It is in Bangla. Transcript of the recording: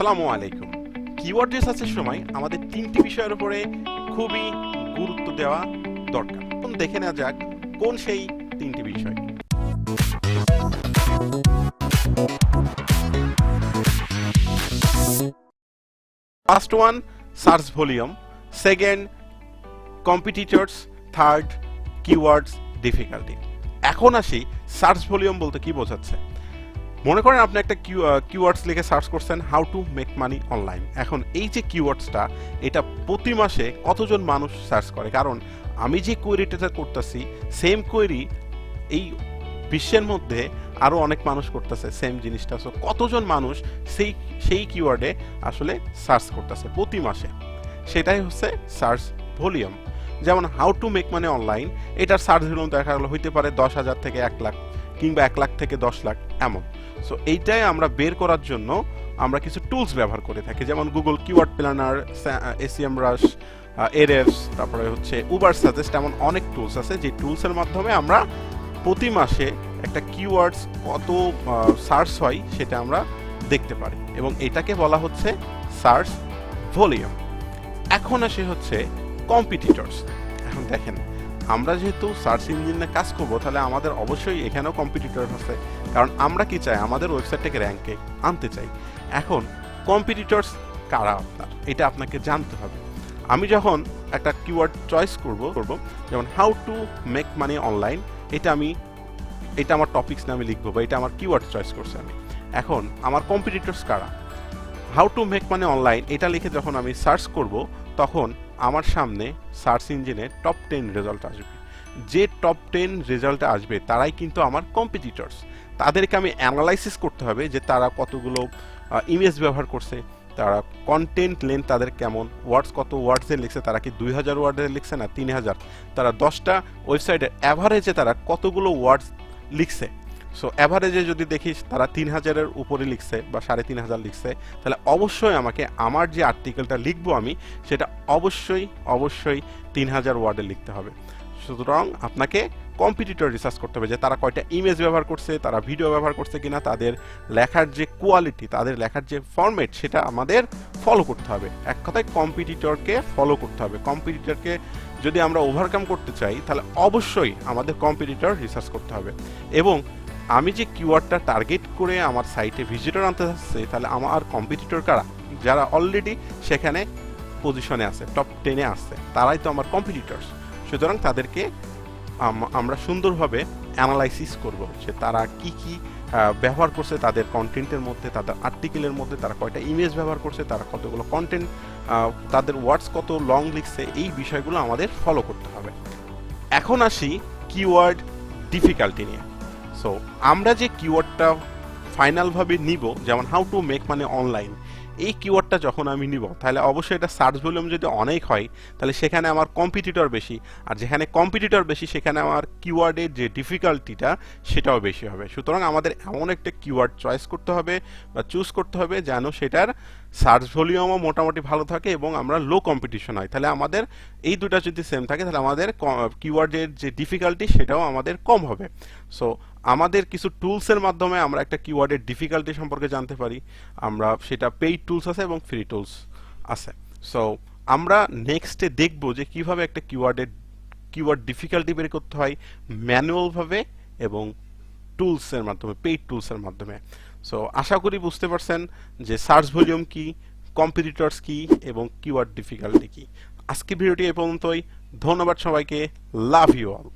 আসসালামু আলাইকুম। কিওয়ার্ড রিসার্চের সময় আমাদের তিনটি বিষয়ের উপরে খুবই গুরুত্ব দেওয়া দরকার। এখন দেখে নেওয়া যাক কোন সেই তিনটি বিষয়। First one search volume, second competitors, third keywords difficulty. এখন আসি সার্চ ভলিউম বলতে কি বোঝাচ্ছে। মনে করেন আপনি একটা কিওয়ার্ডস লিখে সার্চ করছেন how to make money online. এখন এই যে কিওয়ার্ডসটা এটা প্রতি মাসে কতজন মানুষ সার্চ করে, কারণ আমি যে কোয়েরিটা করতেছি সেম কোয়েরি এই বিশ্বের মধ্যে আরো অনেক মানুষ করতেছে সেম জিনিসটা। সো কতজন মানুষ সেই কিওয়ার্ডে আসলে সার্চ করতেছে প্রতি মাসে, সেটাই হচ্ছে সার্চ ভলিউম। যেমন how to make money online, এটার সার্চ ভলিউম দেখা গেল হইতে পারে 10,000 থেকে 1 লাখ কিংবা 1 লাখ থেকে 10 লাখ এমন। সো এইটাই আমরা বের করার জন্য আমরা কিছু টুলস ব্যবহার করে থাকি, যেমন গুগল কিওয়ার্ড প্ল্যানার, এসইএম রাশ, এরএফস, তারপরে হচ্ছে উবার সাজেস্ট, এমন অনেক টুলস আছে যে টুলসের মাধ্যমে আমরা প্রতি মাসে একটা কিওয়ার্ডস কত সার্চ হয় সেটা আমরা দেখতে পারি, এবং এটাকে বলা হচ্ছে সার্চ ভলিউম। এখন আসে হচ্ছে কম্পিটিটরস। এখন দেখেন, আমরা যেহেতু সার্চ ইঞ্জিনে কাজ করবো তাহলে আমাদের অবশ্যই এখানেও কম্পিটিটর আছে, কারণ আমরা কি চাই, আমাদের ওয়েবসাইটটাকে র্যাঙ্কে আনতে চাই। এখন কম্পিটিটরস কারা আপনার, এটা আপনাকে জানতে হবে। আমি যখন একটা কিওয়ার্ড চয়েস করব, যেমন how to make money online, এটা আমার টপিকস নামে লিখবো বা এটা আমার কিওয়ার্ড চয়েস করছি আমি। এখন আমার কম্পিটিটরস কারা, how to make money online এটা লিখে যখন আমি সার্চ করব তখন আমার সামনে সার্চ ইঞ্জিনে টপ 10 রেজাল্ট আসবে। যে টপ 10 রেজাল্টে আসবে তারাই কিন্তু আমার কম্পিটিটরস। তাদেরকে আমি অ্যানালাইসিস করতে হবে যে তারা কতগুলো ইমেজ ব্যবহার করছে, তারা কন্টেন্ট লেন্থ তাদের কেমন, ওয়ার্ডস কত ওয়ার্ডসে লিখছে, তারা কি 2000 ওয়ার্ডে লিখছে না 3000, তারা 10টা ওয়েবসাইটের অ্যাভারেজে তারা কতগুলো ওয়ার্ডস লিখছে। সো অ্যাভারেজে যদি দেখি তারা 3000-এর উপরে লিখছে বা 3500 লিখছে, তাহলে অবশ্যই আমাকে আমার যে আর্টিকেলটা লিখবো আমি সেটা অবশ্যই 3000 ওয়ার্ডে লিখতে হবে। সুতরাং আপনাকে কম্পিটিটর রিসার্চ করতে হবে যে তারা কয়টা ইমেজ ব্যবহার করছে, তারা ভিডিও ব্যবহার করছে কিনা, তাদের লেখার যে কোয়ালিটি, তাদের লেখার যে ফরম্যাট সেটা আমাদের ফলো করতে হবে। এক কথায় কম্পিটিটরকে ফলো করতে হবে। কম্পিটিটরকে যদি আমরা ওভারকাম করতে চাই তাহলে অবশ্যই আমাদের কম্পিটিটর রিসার্চ করতে হবে। এবং আমি যে কিওয়ার্ডটা টার্গেট করে আমার সাইটে ভিজিটর আনতে যাচ্ছে, তাহলে আমার কম্পিটিটর কারা, যারা অলরেডি সেখানে পজিশনে আছে, টপ 10-এ আসছে, তারাই তো আমার কম্পিটিটরস। সুতরাং তাদেরকে আমরা সুন্দরভাবে অ্যানালাইসিস করব যে তারা কি ব্যবহার করছে তাদের কন্টেন্টের মধ্যে, তাদের আর্টিকেলের মধ্যে, তারা কয়টা ইমেজ ব্যবহার করছে, তারা কতগুলো কন্টেন্ট, তাদের ওয়ার্ডস কত লং লিখছে, এই বিষয়গুলো আমাদের ফলো করতে হবে। এখন আসি কিওয়ার্ড ডিফিকাল্টি নিয়ে। সো আমরা যে কিওয়ার্ডটা ফাইনালভাবে নিব, যেমন how to make money online, এই কিওয়ার্ডটা যখন আমি নিব তাহলে অবশ্যই এটা সার্চ ভলিউম যদি অনেক হয় তাহলে সেখানে আমার কম্পিটিটর বেশি, আর যেখানে কম্পিটিটর বেশি সেখানে আমার কিওয়ার্ডের যে ডিফিকাল্টিটা সেটাও বেশি হবে। সুতরাং আমাদের এমন একটা কিওয়ার্ড চয়েস করতে হবে বা চুজ করতে হবে যেন সেটার সার্চ ভলিউমও মোটামুটি ভালো থাকে এবং আমরা লো কম্পিটিশন হয়। তাহলে আমাদের এই দুটা যদি সেম থাকে তাহলে আমাদের কিওয়ার্ডের যে ডিফিকাল্টি সেটাও আমাদের কম হবে। সো আমাদের কিছু টুলসের মাধ্যমে আমরা একটা কিওয়ার্ডের ডিফিকাল্টি সম্পর্কে জানতে পারি। আমরা সেটা পেইড টুলস আছে এবং ফ্রি টুলস আছে। সো আমরা নেক্সটে দেখব যে কিভাবে একটা কিওয়ার্ড ডিফিকাল্টি বের করতে হয় ম্যানুয়ালভাবে এবং টুলসের মাধ্যমে, পেইড টুলসের মাধ্যমে। সো আশা করি বুঝতে পারছেন যে সার্চ ভলিউম কি, কম্পিটিটরস কি এবং কিওয়ার্ড ডিফিকাল্টি কি। আজকে ভিডিওটি এ পর্যন্তই। ধন্যবাদ সবাইকে। Love you all.